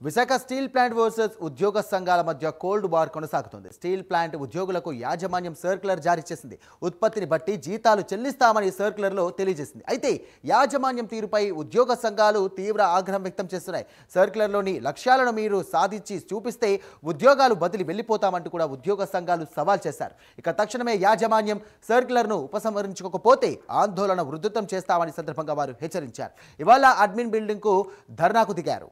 Visakha steel plant versus ఉద్యోగ సంఘాల మధ్య కోల్డ్ వార్ కొనసాగుతుంది. స్టీల్ ప్లాంట్ ఉద్యోగులకు యాజమాన్యం సర్క్యులర్ జారీ చేసింది. ఉత్పత్తిని బట్టి జీతాలు చెల్లిస్తామని సర్క్యులర్లో తెలియజేసింది. అయితే యాజమాన్యం తీరుపై ఉద్యోగ సంఘాలు తీవ్ర ఆగ్రహం వ్యక్తం చేస్తున్నాయి. సర్క్యులర్లోని లక్ష్యాలను మీరు సాధించి చూపిస్తే ఉద్యోగాలు బదిలీ వెళ్లిపోతామంటూ కూడా ఉద్యోగ సంఘాలు సవాల్ చేశారు. ఇక తక్షణమే యాజమాన్యం సర్క్యులర్ను ఉపసంహరించుకోకపోతే ఆందోళన ఉధృతం చేస్తామని సందర్భంగా వారు హెచ్చరించారు. ఇవాళ అడ్మిన్ బిల్డింగ్కు ధర్నాకు దిగారు.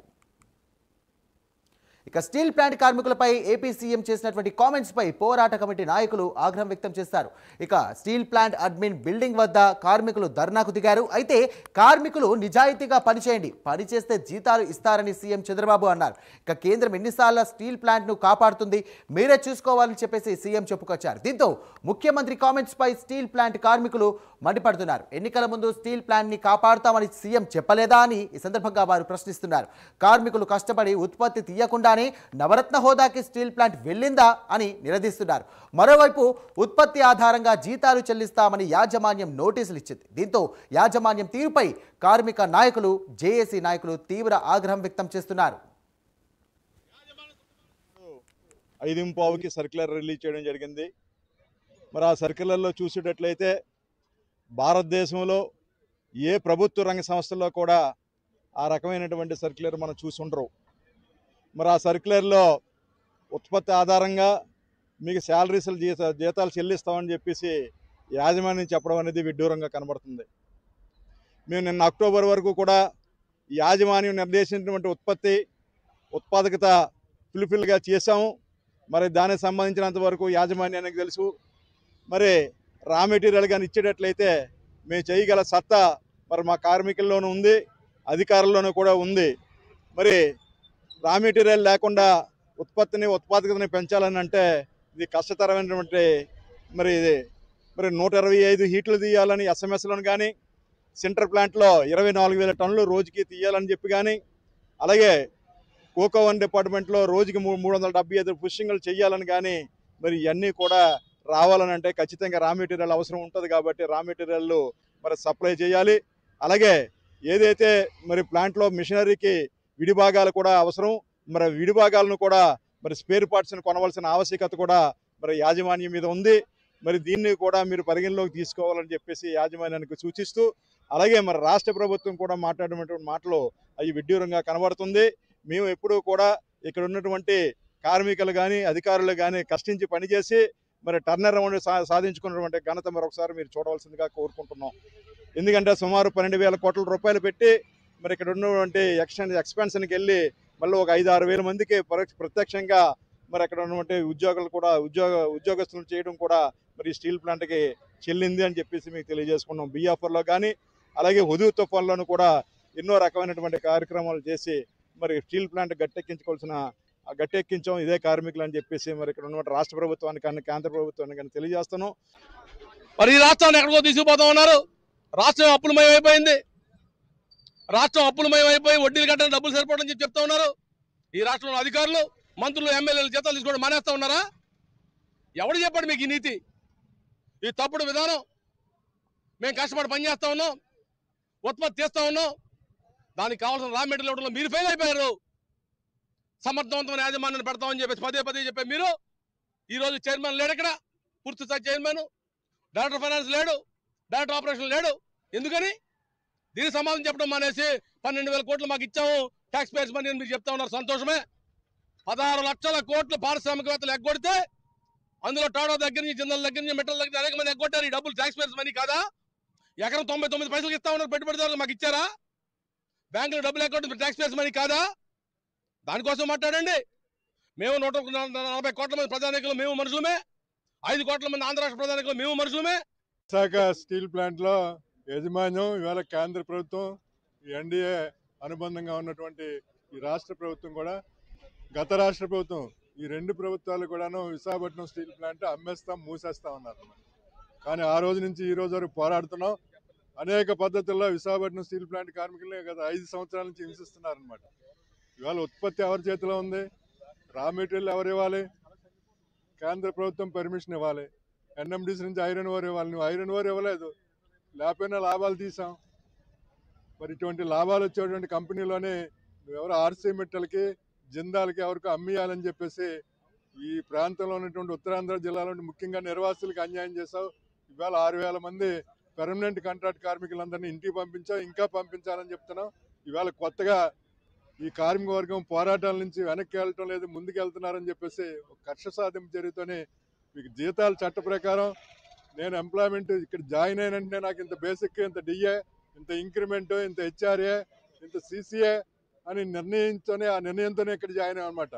ఇక స్టీల్ ప్లాంట్ కార్మికులపై ఏపీ సీఎం చేసినటువంటి కామెంట్స్ పై పోరాట కమిటీ నాయకులు ఆగ్రహం వ్యక్తం చేశారు. ఇక స్టీల్ ప్లాంట్ అడ్మిన్ బిల్డింగ్ వద్ద కార్మికులు ధర్నాకు దిగారు. అయితే కార్మికులు నిజాయితీగా పనిచేయండి, పనిచేస్తే జీతాలు ఇస్తారని సీఎం చంద్రబాబు అన్నారు. ఇక కేంద్రం ఎన్నిసార్లు స్టీల్ ప్లాంట్ను కాపాడుతుంది, మీరే చూసుకోవాలని చెప్పేసి సీఎం చెప్పుకొచ్చారు. దీంతో ముఖ్యమంత్రి కామెంట్స్ పై స్టీల్ ప్లాంట్ కార్మికులు మండిపడుతున్నారు. ఎన్నికల ముందు స్టీల్ ప్లాంట్ని కాపాడుతామని సీఎం చెప్పలేదా అని ఈ సందర్భంగా వారు ప్రశ్నిస్తున్నారు. కార్మికులు కష్టపడి ఉత్పత్తి తీయకుండానే నవరత్న హోదాకి స్టీల్ ప్లాంట్ వెళ్ళిందా అని నిలదీస్తున్నారు. మరోవైపు ఉత్పత్తి ఆధారంగా జీతాలు చెల్లిస్తామని యాజమాన్యం నోటీసులు ఇచ్చింది. దీంతో యాజమాన్యం తీరుపై కార్మిక నాయకులు, జేఏసీ నాయకులు తీవ్ర ఆగ్రహం వ్యక్తం చేస్తున్నారు. 5:15కి సర్క్యులర్ రిలీజ్ చేయడం జరిగింది. మరి ఆ సర్క్యులర్లో చూసేటట్లయితే భారతదేశంలో ఏ ప్రభుత్వ రంగ సంస్థల్లో కూడా ఆ రకమైనటువంటి సర్క్యులర్ మనం చూసి ఉండరు. మరి ఆ సర్క్యులర్లో ఉత్పత్తి ఆధారంగా మీకు శాలరీస్లు జీతాలు చెల్లిస్తామని చెప్పేసి యాజమాన్యం చెప్పడం అనేది విడ్డూరంగా కనబడుతుంది. మేము నిన్న అక్టోబర్ వరకు కూడా యాజమాన్యం నిర్దేశించినటువంటి ఉత్పాదకత ఫుల్ఫిల్గా చేశాము. మరి దానికి సంబంధించినంత వరకు యాజమాన్యానికి తెలుసు. మరి రా మెటీరియల్ కానీ ఇచ్చేటట్లయితే మేము చేయగల సత్తా మరి మా కార్మికుల్లోనూ ఉంది, అధికారుల్లోనూ కూడా ఉంది. మరి రా మెటీరియల్ లేకుండా ఉత్పాదకతని పెంచాలని అంటే ఇది కష్టతరమైనటువంటి మరి 125 హీట్లు తీయాలని ఎస్ఎంఎస్లను కానీ, సెంటర్ ప్లాంట్లో 24,000 టన్నులు రోజుకి తీయాలని చెప్పి కానీ, అలాగే కోకో 1 డిపార్ట్మెంట్లో రోజుకి 375 పుషింగ్లు చేయాలని కానీ, మరి ఇవన్నీ కూడా రావాలని అంటే ఖచ్చితంగా రా మెటీరియల్ అవసరం ఉంటుంది. కాబట్టి రా మెటీరియల్ మరి సప్లై చేయాలి. అలాగే ఏదైతే మరి ప్లాంట్లో మిషనరీకి విడిభాగాలు కూడా అవసరం, మరి విడిభాగాలను కూడా మరి స్పేర్ పార్ట్స్ని కొనవలసిన ఆవశ్యకత కూడా మరి యాజమాన్యం మీద ఉంది. మరి దీన్ని కూడా మీరు పరిగణలోకి తీసుకోవాలని చెప్పేసి యాజమాన్యానికి సూచిస్తూ, అలాగే మరి రాష్ట్ర ప్రభుత్వం కూడా మాట్లాడినటువంటి మాటలు అవి విడ్డూరంగా కనబడుతుంది. మేము ఎప్పుడూ కూడా ఇక్కడ ఉన్నటువంటి కార్మికులు కానీ, అధికారులు కానీ కష్టించి పనిచేసి మరి టర్నర్ అరౌండ్ సాధించుకున్నటువంటి ఘనత మరొకసారి మీరు చూడవలసిందిగా కోరుకుంటున్నాం. ఎందుకంటే సుమారు 12,000 కోట్ల రూపాయలు పెట్టి మరి ఇక్కడ ఉన్నటువంటి ఎక్స్పెన్షన్కి వెళ్ళి మళ్ళీ ఒక 5-6 వేల మందికి ప్రత్యక్షంగా మరి అక్కడ ఉన్నటువంటి ఉద్యోగులు కూడా ఉద్యోగస్తులు చేయడం కూడా మరి స్టీల్ ప్లాంట్కి చెల్లింది అని చెప్పేసి మీకు తెలియజేసుకున్నాం. బిఆఫర్లో కానీ, అలాగే హుదూ తుఫాన్లోనూ కూడా ఎన్నో రకమైనటువంటి కార్యక్రమాలు చేసి మరి స్టీల్ ప్లాంట్ గట్టెక్కించాం ఇదే కార్మికులు అని చెప్పేసి మరి ఇక్కడ ఉన్నటువంటి రాష్ట్ర ప్రభుత్వానికి కానీ, కేంద్ర ప్రభుత్వానికి కానీ తెలియజేస్తున్నాం. మరి ఈ రాష్ట్రాన్ని ఎక్కడికో తీసుకుపోతా ఉన్నారు. రాష్ట్రం అప్పులమయం అయిపోయింది. రాష్ట్రం అప్పులమయం అయిపోయి వడ్డీలు కట్టడానికి డబ్బులు సరిపోవడం చెప్పి చెప్తా ఉన్నారు. ఈ రాష్ట్రంలో అధికారులు, మంత్రులు, ఎమ్మెల్యేలు జీతాలు తీసుకోవడం మానేస్తా ఉన్నారా? ఎవడు చెప్పాడు మీకు ఈ నీతి? ఈ తప్పుడు విధానం. మేము కష్టపడి పనిచేస్తా ఉన్నాం, ఉత్పత్తి చేస్తా ఉన్నాం, దానికి కావాల్సిన రా మెటీరియల్ ఇవ్వడంలో మీరు ఫెయిల్ అయిపోయారు. సమర్థవంతమైన యాజమాన్యాన్ని పెడతామని చెప్పేసి పదే చెప్పే మీరు ఈరోజు చైర్మన్ లేడు, ఇక్కడ పూర్తి స్థాయి చైర్మన్, డైరెక్టర్ ఫైనాన్స్ లేడు, డైరెక్టర్ ఆపరేషన్ లేడు. ఎందుకని? దీనికి సమాధానం చెప్పడం మానేసి 12,000 కోట్లు మాకు ఇచ్చాము ట్యాక్స్ పేయర్స్ మనీ అని మీరు చెప్తా ఉన్నారు. సంతోషమే. 16 లక్షల కోట్లు పారిశ్రామికవేత్తలు ఎగ్గొడితే అందులో టాడో దగ్గర నుంచి, జిందాల్ దగ్గర నుంచి, మెటల్ దగ్గర అనేక మంది ఎగ్గొట్టారు. ఈ డబ్బులు ట్యాక్స్ పేయర్స్ మనీ కాదా? ఎకరం 99 పైసలు ఇస్తా ఉన్నారు పెట్టుబడిదారులు, మాకు ఇచ్చారా? బ్యాంకులో డబ్బులు ఎగ్గొట్టి ట్యాక్స్ పేయర్స్ మనీ కాదా? దానికోసం మాట్లాడండి. మేము 140 కోట్ల మంది ప్రజానికులు మేము మనుషులమే, 5 కోట్ల మంది ఆంధ్ర రాష్ట్ర ప్రజానికులు మేము మనుషులమే. విశాఖ స్టీల్ ప్లాంట్లో యాజమాన్యం ఇవాళ కేంద్ర ప్రభుత్వం, ఎన్డీఏ అనుబంధంగా ఉన్నటువంటి ఈ రాష్ట్ర ప్రభుత్వం కూడా, గత రాష్ట్ర ప్రభుత్వం, ఈ 2 ప్రభుత్వాలు కూడాను విశాఖపట్నం స్టీల్ ప్లాంట్ అమ్మేస్తాం, మూసేస్తా ఉన్నారు. కానీ ఆ రోజు నుంచి ఈ రోజు వరకు పోరాడుతున్నాం. అనేక పద్ధతుల్లో విశాఖపట్నం స్టీల్ ప్లాంట్ కార్మికుల్ని గత 5 సంవత్సరాల నుంచి హింసిస్తున్నారనమాట. ఇవాళ ఉత్పత్తి ఎవరి చేతిలో ఉంది? రా మెటీరియల్ ఎవరు ఇవ్వాలి? కేంద్ర ప్రభుత్వం పర్మిషన్ ఇవ్వాలి. ఎన్ఎండిసి నుంచి ఐరన్ ఓర్ ఇవ్వాలి. నువ్వు ఐరన్ ఓర్ ఇవ్వలేదు, లేకపోయినా లాభాలు తీసాం. మరి ఇటువంటి లాభాలు వచ్చేటువంటి కంపెనీలోనే నువ్వెవరు ఆర్సీ మెటల్కి జిందాల్కి ఎవరికో అమ్మేయాలని చెప్పేసి ఈ ప్రాంతంలో ఉన్నటువంటి ఉత్తరాంధ్ర జిల్లాలో ముఖ్యంగా నిర్వాసితులకు అన్యాయం చేశావు. ఇవాళ 6,000 మంది పెర్మనెంట్ కాంట్రాక్ట్ కార్మికులందరినీ ఇంటికి పంపించావు, ఇంకా పంపించాలని చెప్తున్నాం. ఇవాళ కొత్తగా ఈ కార్మిక వర్గం పోరాటాల నుంచి వెనక్కి వెళ్ళటం లేదు, ముందుకు వెళ్తున్నారని చెప్పేసి ఒక కక్ష సాధింపు చర్యతోనే మీకు జీతాలు చట్ట ప్రకారం నేను ఎంప్లాయ్మెంట్ ఇక్కడ జాయిన్ అయినంటే నాకు ఇంత బేసిక్, ఇంత డిఏ, ఇంత ఇంక్రిమెంట్, ఇంత హెచ్ఆర్ఏ, ఇంత సిసిఏ అని నిర్ణయించుకొని ఆ నిర్ణయంతోనే ఇక్కడ జాయిన్ అన్నమాట.